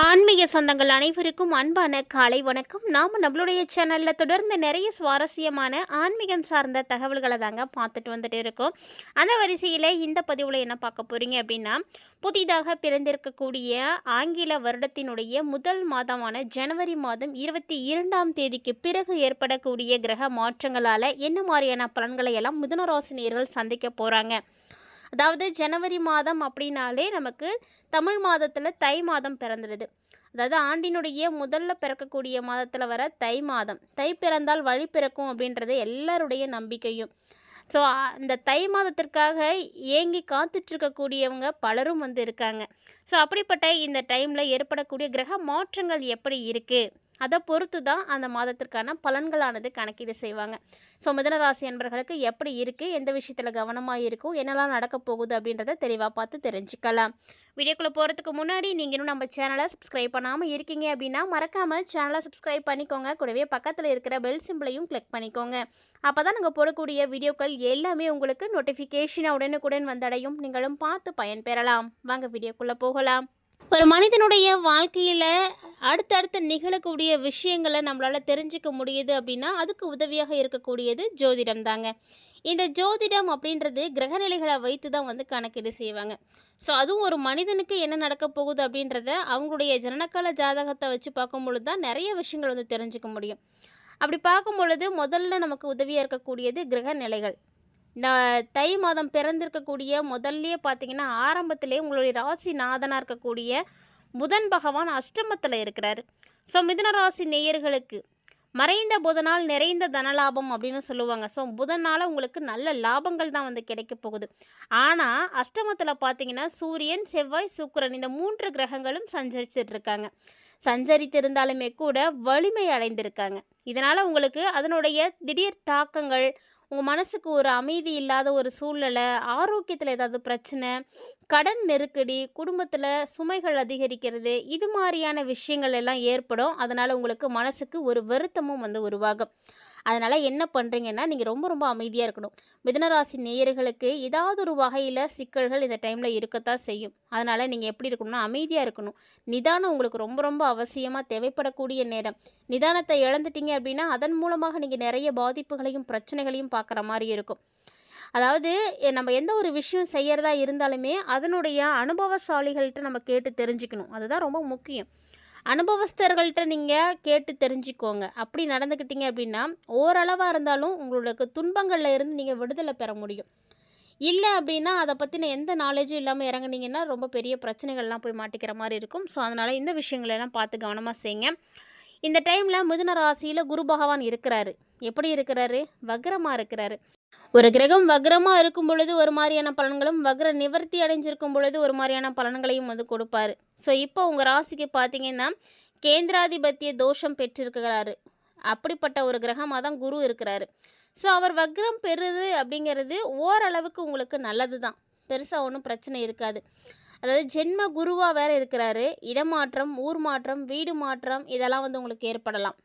ஆன்மீக சொந்தங்கள் அனைவருக்கும் அன்பான காலை வணக்கம். நாம் நம்மளுடைய சேனலில் தொடர்ந்து நிறைய சுவாரஸ்யமான ஆன்மீகம் சார்ந்த தகவல்களை தாங்க பார்த்துட்டு வந்துட்டு இருக்கோம். அந்த வரிசையில் இந்த பதிவில் என்ன பார்க்க போகிறீங்க அப்படின்னா, புதிதாக பிறந்திருக்கக்கூடிய ஆங்கில வருடத்தினுடைய முதல் மாதமான ஜனவரி மாதம் 22ஆம் தேதிக்கு பிறகு ஏற்படக்கூடிய கிரக மாற்றங்களால் என்ன மாதிரியான பலன்களை எல்லாம் மிதுன ராசி நேயர்கள் சந்திக்க போகிறாங்க. அதாவது ஜனவரி மாதம் அப்படின்னாலே நமக்கு தமிழ் மாதத்தில் தை மாதம் பிறந்துடுது. அதாவது ஆண்டினுடைய முதல்ல பிறக்கக்கூடிய மாதத்தில் வர தை மாதம். தை பிறந்தால் வழி பிறக்கும் அப்படின்றது எல்லாருடைய நம்பிக்கையும். ஸோ இந்த தை மாதத்திற்காக ஏங்கி காத்துட்ருக்கக்கூடியவங்க பலரும் இருக்காங்க. ஸோ அப்படிப்பட்ட இந்த டைமில் ஏற்படக்கூடிய கிரக மாற்றங்கள் எப்படி இருக்குது, அதை பொறுத்து தான் அந்த மாதத்திற்கான பலன்களானது கணக்கீடு செய்வாங்க. ஸோ மிதுனராசி அன்பர்களுக்கு எப்படி இருக்குது, எந்த விஷயத்தில் கவனமாக இருக்கும், என்னெல்லாம் நடக்க போகுது அப்படின்றத தெளிவாக பார்த்து தெரிஞ்சுக்கலாம். வீடியோக்குள்ளே போகிறதுக்கு முன்னாடி நீங்கள் இன்னும் நம்ம சேனலை சப்ஸ்கிரைப் பண்ணாமல் இருக்கீங்க அப்படின்னா மறக்காமல் சேனலை சப்ஸ்கிரைப் பண்ணிக்கோங்க. கூடவே பக்கத்தில் இருக்கிற பெல் சிம்பிளையும் கிளிக் பண்ணிக்கோங்க. அப்போ தான் நாங்கள் போடக்கூடிய வீடியோக்கள் எல்லாமே உங்களுக்கு நோட்டிஃபிகேஷன் உடனுக்குடன் வந்தடையும். நீங்களும் பார்த்து பயன்பெறலாம். வாங்க வீடியோக்குள்ளே போகலாம். ஒரு மனிதனுடைய வாழ்க்கையில் அடுத்தடுத்து நிகழக்கூடிய விஷயங்களை நம்மளால் தெரிஞ்சிக்க முடியுது அப்படின்னா அதுக்கு உதவியாக இருக்கக்கூடியது ஜோதிடம் தாங்க. இந்த ஜோதிடம் அப்படின்றது கிரகநிலைகளை வைத்து தான் கணக்கீடு செய்வாங்க. ஸோ அதுவும் ஒரு மனிதனுக்கு என்ன நடக்க போகுது அப்படின்றத அவங்களுடைய ஜனனகால ஜாதகத்தை வச்சு பார்க்கும் பொழுது தான் நிறைய விஷயங்கள் தெரிஞ்சுக்க முடியும். அப்படி பார்க்கும் பொழுது முதல்ல நமக்கு உதவியாக இருக்கக்கூடியது கிரகநிலைகள். இந்த தை மாதம் பிறந்திருக்கக்கூடிய முதல்லையே பார்த்தீங்கன்னா ஆரம்பத்திலே உங்களுடைய ராசி நாதனாக இருக்கக்கூடிய புதன் பகவான் அஷ்டமத்தில் இருக்கிறார். ஸோ மிதுன ராசி நேயர்களுக்கு மறைந்த புதனால் நிறைந்த தனலாபம் அப்படின்னு சொல்லுவாங்க. ஸோ புதனால் உங்களுக்கு நல்ல லாபங்கள் தான் கிடைக்க போகுது. ஆனால் அஷ்டமத்தில் பார்த்தீங்கன்னா சூரியன், செவ்வாய், சுக்கிரன் இந்த 3 கிரகங்களும் சஞ்சரிச்சிட்டு இருக்காங்க. சஞ்சரித்திருந்தாலுமே கூட வலிமை அடைந்திருக்காங்க. இதனால் உங்களுக்கு அதனுடைய திடீர் தாக்கங்கள், உங்கள் மனசுக்கு ஒரு அமைதி இல்லாத ஒரு சூழ்நிலை, ஆரோக்கியத்தில் ஏதாவது பிரச்சனை, கடன் நெருக்கடி, குடும்பத்தில் சுமைகள் அதிகரிக்கிறது, இது மாதிரியான விஷயங்கள் எல்லாம் ஏற்படும். அதனால் உங்களுக்கு மனசுக்கு ஒரு வருத்தமும் உருவாகும். அதனால் என்ன பண்ணுறீங்கன்னா நீங்கள் ரொம்ப ரொம்ப அமைதியாக இருக்கணும். மிதுனராசி நேயர்களுக்கு ஏதாவது ஒரு வகையில் சிக்கல்கள் இந்த டைமில் இருக்கத்தான் செய்யும். அதனால் நீங்கள் எப்படி இருக்கணும்னா அமைதியாக இருக்கணும். நிதானம் உங்களுக்கு ரொம்ப ரொம்ப அவசியமாக தேவைப்படக்கூடிய நேரம். நிதானத்தை இழந்துட்டீங்க அப்படின்னா அதன் மூலமாக நீங்கள் நிறைய பாதிப்புகளையும் பிரச்சனைகளையும் பார்க்குற மாதிரி இருக்கும். அதாவது நம்ம எந்த ஒரு விஷயம் செய்கிறதா இருந்தாலுமே அதனுடைய அனுபவசாலிகள்கிட்ட நம்ம கேட்டு தெரிஞ்சுக்கணும். அதுதான் ரொம்ப முக்கியம். அனுபவஸ்தர்கள்ட்ட நீங்கள் கேட்டு தெரிஞ்சுக்கோங்க. அப்படி நடந்துக்கிட்டீங்க அப்படின்னா ஓரளவாக இருந்தாலும் உங்களுக்கு துன்பங்களில் இருந்து நீங்கள் விடுதலை பெற முடியும். இல்லை அப்படின்னா அதை பற்றின எந்த நாலேஜும் இல்லாமல் இறங்குனீங்கன்னா ரொம்ப பெரிய பிரச்சனைகள்லாம் போய் மாட்டிக்கிற மாதிரி இருக்கும். ஸோ அதனால் இந்த விஷயங்களெல்லாம் பார்த்து கவனமாக செய்யுங்க. இந்த டைமில் மிதுன ராசியில் குரு பகவான் இருக்கிறாரு. எப்படி இருக்கிறாரு? வக்ரமாக இருக்கிறாரு. ஒரு கிரகம் வக்ரமாக இருக்கும் பொழுது ஒரு மாதிரியான பலன்களும், வக்ர நிவர்த்தி அடைஞ்சிருக்கும் பொழுது ஒரு மாதிரியான பலன்களையும் கொடுப்பாரு. ஸோ இப்போ உங்கள் ராசிக்கு பார்த்தீங்கன்னா கேந்திராதிபத்திய தோஷம் பெற்றிருக்கிறாரு. அப்படிப்பட்ட ஒரு கிரகமாக தான் குரு இருக்கிறாரு. ஸோ அவர் வக்ரம் பெறுது அப்படிங்கிறது ஓரளவுக்கு உங்களுக்கு நல்லது தான். பெருசாக ஒன்றும் பிரச்சனை இருக்காது. அதாவது ஜென்ம குருவாக வேறு இருக்கிறாரு. இடமாற்றம், ஊர் மாற்றம், வீடு மாற்றம் இதெல்லாம் உங்களுக்கு ஏற்படலாம்.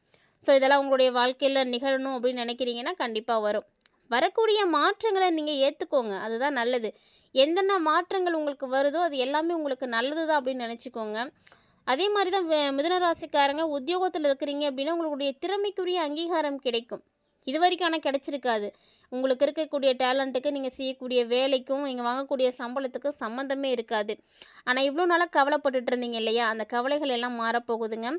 ஸோ இதெல்லாம் உங்களுடைய வாழ்க்கையில் நிகழணும் அப்படின்னு நினைக்கிறீங்கன்னா கண்டிப்பாக வரும். வரக்கூடிய மாற்றங்களை நீங்கள் ஏற்றுக்கோங்க. அதுதான் நல்லது. என்னென்ன மாற்றங்கள் உங்களுக்கு வருதோ அது எல்லாமே உங்களுக்கு நல்லது தான் அப்படின்னு நினச்சிக்கோங்க. அதே மாதிரி தான் மிதுன ராசிக்காரங்க உத்தியோகத்தில் இருக்கிறீங்க அப்படின்னா உங்களுடைய திறமைக்குரிய அங்கீகாரம் கிடைக்கும். இது வரைக்கும் ஆனால் கிடச்சிருக்காது. உங்களுக்கு இருக்கக்கூடிய டேலண்ட்டுக்கு, நீங்கள் செய்யக்கூடிய வேலைக்கும், நீங்கள் வாங்கக்கூடிய சம்பளத்துக்கும் சம்மந்தமே இருக்காது. ஆனால் இவ்வளோ நாளாக கவலைப்பட்டுட்டு இருந்தீங்க இல்லையா, அந்த கவலைகள் எல்லாம் மாறப்போகுதுங்க.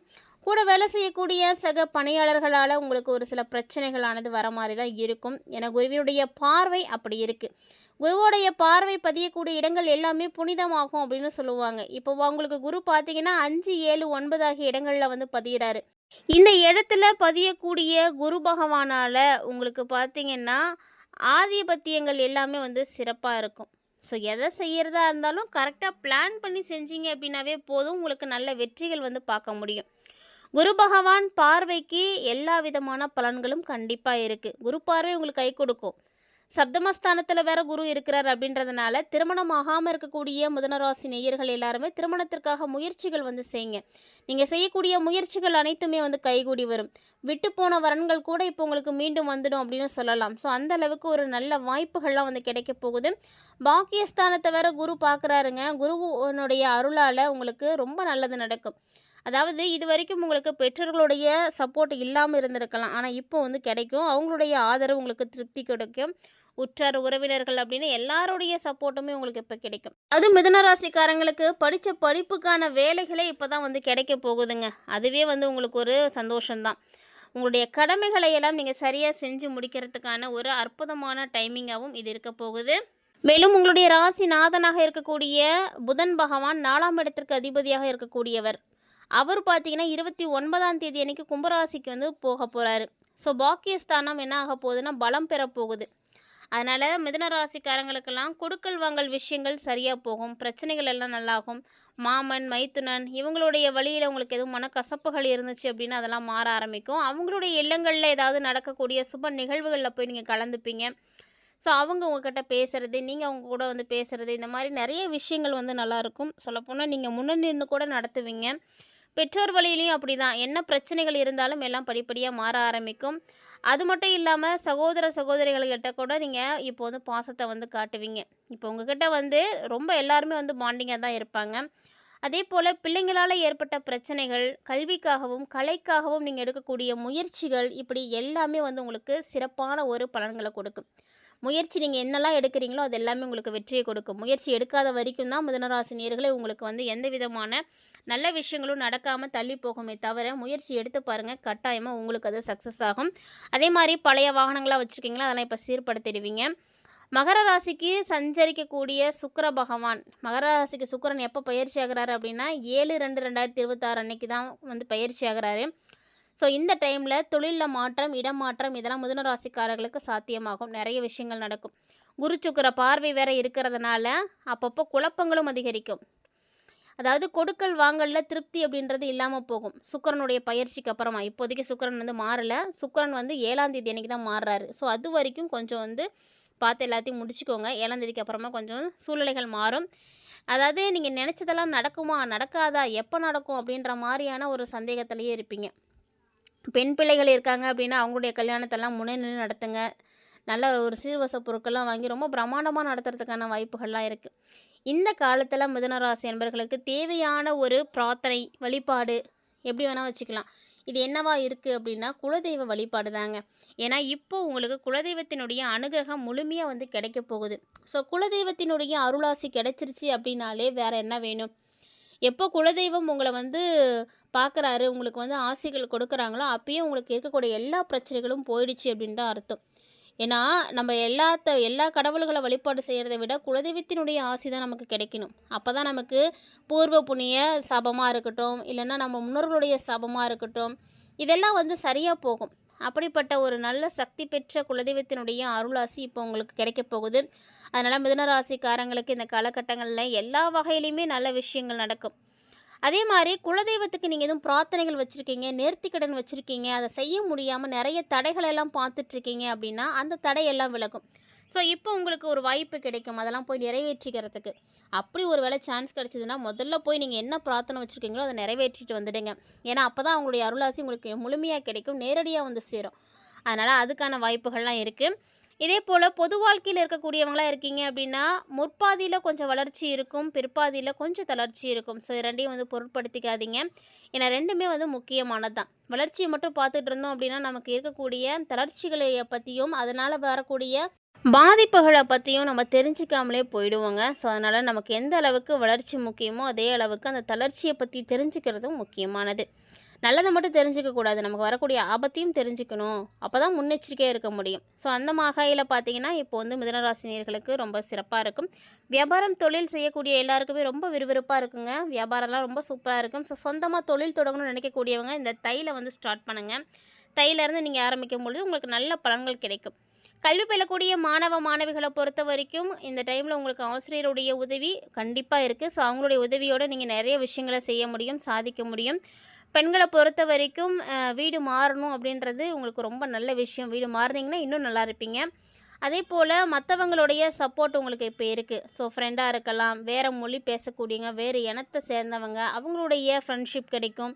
கூட வேலை செய்யக்கூடிய சக பணியாளர்களால் உங்களுக்கு ஒரு சில பிரச்சனைகளானது வர மாதிரி தான் இருக்கும். ஏன்னா குருவினுடைய பார்வை அப்படி இருக்குது. குருவோடைய பார்வை பதியக்கூடிய இடங்கள் எல்லாமே புனிதமாகும் அப்படின்னு சொல்லுவாங்க. இப்போ உங்களுக்கு குரு பார்த்தீங்கன்னா 5, 7, 9 ஆகிய இடங்களில் பதிகிறாரு. இந்த இடத்துல பதியக்கூடிய குரு பகவானால் உங்களுக்கு பார்த்தீங்கன்னா ஆதிபத்தியங்கள் எல்லாமே சிறப்பாக இருக்கும். ஸோ எதை செய்கிறதா இருந்தாலும் கரெக்டாக பிளான் பண்ணி செஞ்சீங்க அப்படின்னாவே போதும், உங்களுக்கு நல்ல வெற்றிகள் பார்க்க முடியும். குரு பகவான் பார்வைக்கு எல்லா விதமான பலன்களும் கண்டிப்பாக இருக்குது. குரு பார்வை உங்களுக்கு கை கொடுக்கும். சப்தமஸ்தானத்தில் வேற குரு இருக்கிறார் அப்படின்றதுனால திருமணம் ஆகாமல் இருக்கக்கூடிய மிதுனராசி நேயர்கள் எல்லாருமே திருமணத்திற்காக முயற்சிகள் வந்து செய்யுங்க. நீங்கள் செய்யக்கூடிய முயற்சிகள் அனைத்துமே வந்து கைகூடி வரும். விட்டு போன வரன்கள் கூட இப்போ உங்களுக்கு மீண்டும் வந்துடும் அப்படின்னு சொல்லலாம். ஸோ அந்த அளவுக்கு ஒரு நல்ல வாய்ப்புகள்லாம் வந்து கிடைக்க போகுது. பாக்கியஸ்தானத்தை வேற குரு பார்க்குறாருங்க. குருவனுடைய அருளால் உங்களுக்கு ரொம்ப நல்லது நடக்கும். அதாவது இது வரைக்கும் உங்களுக்கு பெற்றோர்களுடைய சப்போர்ட் இல்லாமல் இருந்திருக்கலாம். ஆனால் இப்போ வந்து கிடைக்கும். அவங்களுடைய ஆதரவு உங்களுக்கு திருப்தி கிடைக்கும். உற்றார் உறவினர்கள் அப்படின்னு எல்லாருடைய சப்போர்ட்டுமே உங்களுக்கு இப்போ கிடைக்கும். அதுவும் மிதுன ராசிக்காரங்களுக்கு படித்த படிப்புக்கான வேலைகளே இப்போ தான் வந்து கிடைக்க போகுதுங்க. அதுவே வந்து உங்களுக்கு ஒரு சந்தோஷம்தான். உங்களுடைய கடமைகளை எல்லாம் நீங்கள் சரியாக செஞ்சு முடிக்கிறதுக்கான ஒரு அற்புதமான டைமிங்காகவும் இது இருக்க போகுது. மேலும் உங்களுடைய ராசி நாதனாக இருக்கக்கூடிய புதன் பகவான் 4ஆம் இடத்திற்கு அதிபதியாக இருக்கக்கூடியவர். அவர் பார்த்தீங்கன்னா 29ஆம் தேதி அன்னைக்கு கும்பராசிக்கு வந்து போக போகிறாரு. ஸோ பாக்கியஸ்தானம் என்ன ஆக போகுதுன்னா பலம் பெற போகுது. அதனால் மிதுன ராசிக்காரங்களுக்கெல்லாம் கொடுக்கல் வாங்கல் விஷயங்கள் சரியாக போகும். பிரச்சனைகள் எல்லாம் நல்லாகும். மாமன் மைத்துனன் இவங்களுடைய வழியில் உங்களுக்கு எதுவும் மனக்கசப்புகள் இருந்துச்சு அப்படின்னா அதெல்லாம் மாற ஆரம்பிக்கும். அவங்களுடைய இல்லங்களில் ஏதாவது நடக்கக்கூடிய சுப நிகழ்வுகளில் போய் நீங்கள் கலந்துப்பீங்க. ஸோ அவங்க உங்ககிட்ட பேசுகிறது, நீங்கள் அவங்க கூட வந்து பேசுகிறது, இந்த மாதிரி நிறைய விஷயங்கள் வந்து நல்லாயிருக்கும். சொல்லப்போனால் நீங்கள் முன்ன நின்று கூட நடத்துவீங்க. பெற்றோர் வழியிலையும் அப்படி தான். என்ன பிரச்சனைகள் இருந்தாலும் எல்லாம் படிப்படியாக மாற ஆரம்பிக்கும். அது மட்டும் இல்லாமல் சகோதர சகோதரிகள்கிட்ட கூட நீங்கள் இப்போ வந்து பாசத்தை வந்து காட்டுவீங்க. இப்போ உங்ககிட்ட வந்து ரொம்ப எல்லாருமே வந்து பாண்டிங்காக தான் இருப்பாங்க. அதே போல் பிள்ளைங்களால் ஏற்பட்ட பிரச்சனைகள், கல்விக்காகவும் கலைக்காகவும் நீங்கள் எடுக்கக்கூடிய முயற்சிகள், இப்படி எல்லாமே வந்து உங்களுக்கு சிறப்பான ஒரு பலன்களை கொடுக்கும். முயற்சி நீங்கள் என்னெல்லாம் எடுக்கிறீங்களோ அது எல்லாமே உங்களுக்கு வெற்றியை கொடுக்கும். முயற்சி எடுக்காத வரைக்கும் தான் மிதுனராசி நேயர்களே உங்களுக்கு வந்து எந்த விதமான நல்ல விஷயங்களும் நடக்காமல் தள்ளி போகுமே தவிர, முயற்சி எடுத்து பாருங்கள், கட்டாயமாக உங்களுக்கு அது சக்ஸஸ் ஆகும். அதே மாதிரி பழைய வாகனங்களாக வச்சுருக்கீங்களா, அதெல்லாம் இப்போ சீர்படுத்திடுவீங்க. மகர ராசிக்கு சஞ்சரிக்கக்கூடிய சுக்கிர பகவான், மகர ராசிக்கு சுக்கிரன் எப்போ பயிற்சி ஆகிறாரு அப்படின்னா 7/2/2026 அன்னைக்கு தான் வந்து பயிற்சி ஆகிறாரு. ஸோ இந்த டைமில் தொழிலில் மாற்றம், இடமாற்றம் இதெல்லாம் மிதுன ராசிக்காரர்களுக்கு சாத்தியமாகும். நிறைய விஷயங்கள் நடக்கும். குரு சுக்கிர பார்வை வேற இருக்கிறதுனால அப்பப்போ குழப்பங்களும் அதிகரிக்கும். அதாவது கொடுக்கல் வாங்கலில் திருப்தி அப்படின்றது இல்லாமல் போகும். சுக்கிரனுடைய பயிற்சிக்கு அப்புறமா இப்போதைக்கு சுக்கிரன் வந்து மாறலை. சுக்கிரன் வந்து 7ஆம் தேதி அன்றைக்கி தான் மாறுறாரு. ஸோ அது வரைக்கும் கொஞ்சம் வந்து பார்த்து எல்லாத்தையும் முடிச்சுக்கோங்க. 7ஆம் தேதிக்கு அப்புறமா கொஞ்சம் சூழ்நிலைகள் மாறும். அதாவது நீங்கள் நினச்சதெல்லாம் நடக்குமா நடக்காதா எப்போ நடக்கும் அப்படின்ற மாதிரியான ஒரு சந்தேகத்திலேயே இருப்பீங்க. பெண் பிள்ளைகள் இருக்காங்க அப்படின்னா அவங்களுடைய கல்யாணத்தெல்லாம் முன்னே நின்று நடத்துங்க. நல்ல ஒரு சீர்வச பொருட்கள்லாம் வாங்கி ரொம்ப பிரமாண்டமாக நடத்துறதுக்கான வாய்ப்புகள்லாம் இருக்குது. இந்த காலத்தில் மிதுனராசி என்பர்களுக்கு தேவையான ஒரு பிரார்த்தனை வழிபாடு எப்படி வேணால் வச்சுக்கலாம். இது என்னவா இருக்குது அப்படின்னா குலதெய்வ வழிபாடு தாங்க. ஏன்னா இப்போ உங்களுக்கு குலதெய்வத்தினுடைய அனுகிரகம் முழுமையாக வந்து கிடைக்க போகுது. ஸோ குலதெய்வத்தினுடைய அருளாசி கிடைச்சிருச்சு அப்படின்னாலே வேறு என்ன வேணும்? எப்போ குலதெய்வம் உங்களை வந்து பார்க்குறாரு, உங்களுக்கு வந்து ஆசைகள் கொடுக்குறாங்களோ அப்பயும் உங்களுக்கு இருக்கக்கூடிய எல்லா பிரச்சனைகளும் போயிடுச்சு அப்படின்னு தான் அர்த்தம். ஏன்னா நம்ம எல்லா கடவுள்களை வழிபாடு செய்கிறத விட குலதெய்வத்தினுடைய ஆசி தான் நமக்கு கிடைக்கணும். அப்போ தான் நமக்கு பூர்வ புண்ணிய சாபமாக இருக்கட்டும், இல்லைன்னா நம்ம முன்னோர்களுடைய சாபமாக இருக்கட்டும், இதெல்லாம் வந்து சரியாக போகும். அப்படிப்பட்ட ஒரு நல்ல சக்தி பெற்ற குலதெய்வத்தினுடைய அருளாசி இப்போ உங்களுக்கு கிடைக்க போகுது. அதனால் மிதுனராசிக்காரங்களுக்கு இந்த காலகட்டங்களில் எல்லா வகையிலையுமே நல்ல விஷயங்கள் நடக்கும். அதே மாதிரி குலதெய்வத்துக்கு நீங்கள் எதுவும் பிரார்த்தனைகள் வச்சுருக்கீங்க, நேர்த்திக்கடன் வச்சுருக்கீங்க, அதை செய்ய முடியாமல் நிறைய தடைகளெல்லாம் பார்த்துட்ருக்கீங்க அப்படின்னா அந்த தடையெல்லாம் விலகும். ஸோ இப்போ உங்களுக்கு ஒரு வாய்ப்பு கிடைக்கும் அதெல்லாம் போய் நிறைவேற்றிக்கிறதுக்கு. அப்படி ஒரு வேளை சான்ஸ் கிடச்சிதுன்னா முதல்ல போய் நீங்கள் என்ன பிரார்த்தனை வச்சுருக்கீங்களோ அதை நிறைவேற்றிட்டு வந்துடுங்க. ஏன்னா அப்போ தான் அவங்களுடைய அருளாசி உங்களுக்கு முழுமையாக கிடைக்கும், நேரடியாக வந்து சேரும். அதனால் அதுக்கான வாய்ப்புகள்லாம் இருக்குது. இதே போல் பொது வாழ்க்கையில் இருக்கக்கூடியவங்களாக இருக்கீங்க அப்படின்னா முற்பாதியில் கொஞ்சம் வளர்ச்சி இருக்கும், பிற்பாதியில் கொஞ்சம் தளர்ச்சி இருக்கும். ஸோ ரெண்டையும் வந்து பொருட்படுத்திக்காதீங்க. ஏன்னா ரெண்டுமே வந்து முக்கியமானது தான். வளர்ச்சியை மட்டும் பார்த்துட்டு இருந்தோம் அப்படின்னா நமக்கு இருக்கக்கூடிய தளர்ச்சிகளை பற்றியும் அதனால் வரக்கூடிய பாதிப்புகளை பற்றியும் நம்ம தெரிஞ்சிக்காமலே போயிடுவோங்க. ஸோ அதனால் நமக்கு எந்த அளவுக்கு வளர்ச்சி முக்கியமோ அதே அளவுக்கு அந்த தளர்ச்சியை பற்றி தெரிஞ்சுக்கிறதும் முக்கியமானது. நல்லதை மட்டும் தெரிஞ்சிக்கக்கூடாது, நமக்கு வரக்கூடிய ஆபத்தையும் தெரிஞ்சுக்கணும். அப்போ தான் முன்னெச்சரிக்கையாக இருக்க முடியும். ஸோ அந்த வகையில் பார்த்தீங்கன்னா இப்போ வந்து மிதுனராசினியர்களுக்கு ரொம்ப சிறப்பாக இருக்கும். வியாபாரம் தொழில் செய்யக்கூடிய எல்லாருக்குமே ரொம்ப விறுவிறுப்பாக இருக்குங்க. வியாபாரம்லாம் ரொம்ப சூப்பராக இருக்கும். ஸோ சொந்தமாக தொழில் தொடங்கணும்னு நினைக்கக்கூடியவங்க இந்த தையில வந்து ஸ்டார்ட் பண்ணுங்கள். தையிலேருந்து நீங்கள் ஆரம்பிக்கும் பொழுது உங்களுக்கு நல்ல பலன்கள் கிடைக்கும். கல்வி பயிலக்கூடிய மாணவ மாணவிகளை பொறுத்த வரைக்கும் இந்த டைமில் உங்களுக்கு ஆசிரியருடைய உதவி கண்டிப்பாக இருக்குது. ஸோ அவங்களுடைய உதவியோடு நீங்கள் நிறைய விஷயங்களை செய்ய முடியும், சாதிக்க முடியும். பெண்களை பொறுத்த வரைக்கும் வீடு மாறணும் அப்படின்றது உங்களுக்கு ரொம்ப நல்ல விஷயம். வீடு மாறினீங்கன்னா இன்னும் நல்லா இருப்பீங்க. அதே போல் மற்றவங்களுடைய சப்போர்ட் உங்களுக்கு இப்போ இருக்குது. ஸோ ஃப்ரெண்டாக இருக்கலாம், வேறு மொழி பேசக்கூடியவங்க, வேறு இனத்தை சேர்ந்தவங்க, அவங்களுடைய ஃப்ரெண்ட்ஷிப் கிடைக்கும்.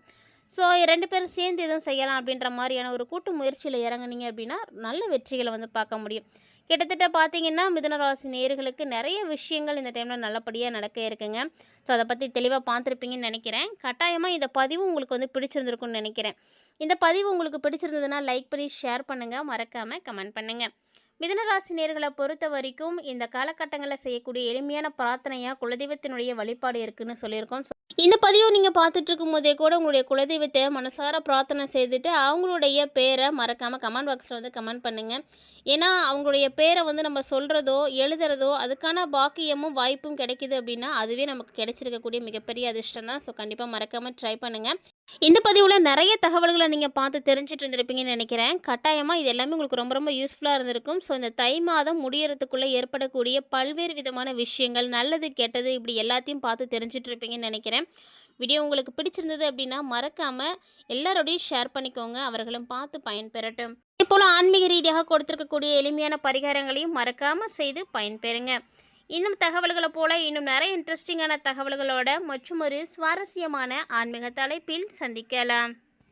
ஸோ 2 பேரும் சேர்ந்து எதுவும் செய்யலாம் அப்படின்ற மாதிரியான ஒரு கூட்டு முயற்சியில் இறங்குனீங்க அப்படின்னா நல்ல வெற்றிகளை வந்து பார்க்க முடியும். கிட்டத்தட்ட பார்த்தீங்கன்னா மிதுன ராசி நேயர்களுக்கு நிறைய விஷயங்கள் இந்த டைமில் நல்லபடியாக நடக்க இருக்குங்க. ஸோ அதை பற்றி தெளிவாக பார்த்துருப்பீங்கன்னு நினைக்கிறேன். கட்டாயமாக இந்த பதிவு உங்களுக்கு வந்து பிடிச்சிருந்துருக்குன்னு நினைக்கிறேன். இந்த பதிவு உங்களுக்கு பிடிச்சிருந்ததுன்னா லைக் பண்ணி ஷேர் பண்ணுங்கள், மறக்காமல் கமெண்ட் பண்ணுங்கள். மிதுனராசி நேர்களை பொறுத்த வரைக்கும் இந்த காலகட்டங்களில் செய்யக்கூடிய எளிமையான பிரார்த்தனையாக குலதெய்வத்தினுடைய வழிபாடு இருக்குன்னு சொல்லியிருக்கோம். இந்த பதிவு நீங்கள் பார்த்துட்டு இருக்கும் போதே கூட உங்களுடைய குலதெய்வத்தை மனசார பிரார்த்தனை செய்துட்டு அவங்களுடைய பேரை மறக்காமல் கமெண்ட் பாக்ஸில் வந்து கமெண்ட் பண்ணுங்கள். ஏன்னா அவங்களுடைய பேரை வந்து நம்ம சொல்கிறதோ எழுதுறதோ அதுக்கான பாக்கியமும் வாய்ப்பும் கிடைக்கிது அப்படின்னா அதுவே நமக்கு கிடைச்சிருக்கக்கூடிய மிகப்பெரிய அதிர்ஷ்டம் தான். ஸோ கண்டிப்பாக மறக்காமல் ட்ரை பண்ணுங்கள். இந்த பதிவில் நிறைய தகவல்களை நீங்கள் பார்த்து தெரிஞ்சுட்டு இருந்திருப்பீங்கன்னு நினைக்கிறேன். கட்டாயமாக இது எல்லாமே உங்களுக்கு ரொம்ப ரொம்ப யூஸ்ஃபுல்லாக இருந்திருக்கும். ஸோ இந்த தை மாதம் முடியறதுக்குள்ளே ஏற்படக்கூடிய பல்வேறு விதமான விஷயங்கள் நல்லது கெட்டது இப்படி எல்லாத்தையும் பார்த்து தெரிஞ்சிட்டு இருப்பீங்கன்னு நினைக்கிறேன். வீடியோ உங்களுக்கு பிடிச்சிருந்தது அப்படின்னா மறக்காமல் எல்லாரோடையும் ஷேர் பண்ணிக்கோங்க, அவர்களும் பார்த்து பயன்பெறட்டும். இதே போல் ஆன்மீக ரீதியாக கொடுத்துருக்கக்கூடிய எளிமையான பரிகாரங்களையும் மறக்காமல் செய்து பயன்பெறுங்க. இன்னும் தகவல்களை போல இன்னும் நிறைய இன்ட்ரெஸ்டிங்கான தகவல்களோட மற்றும் ஒரு சுவாரஸ்யமான ஆன்மீக தலைப்பில் சந்திக்கலாம்.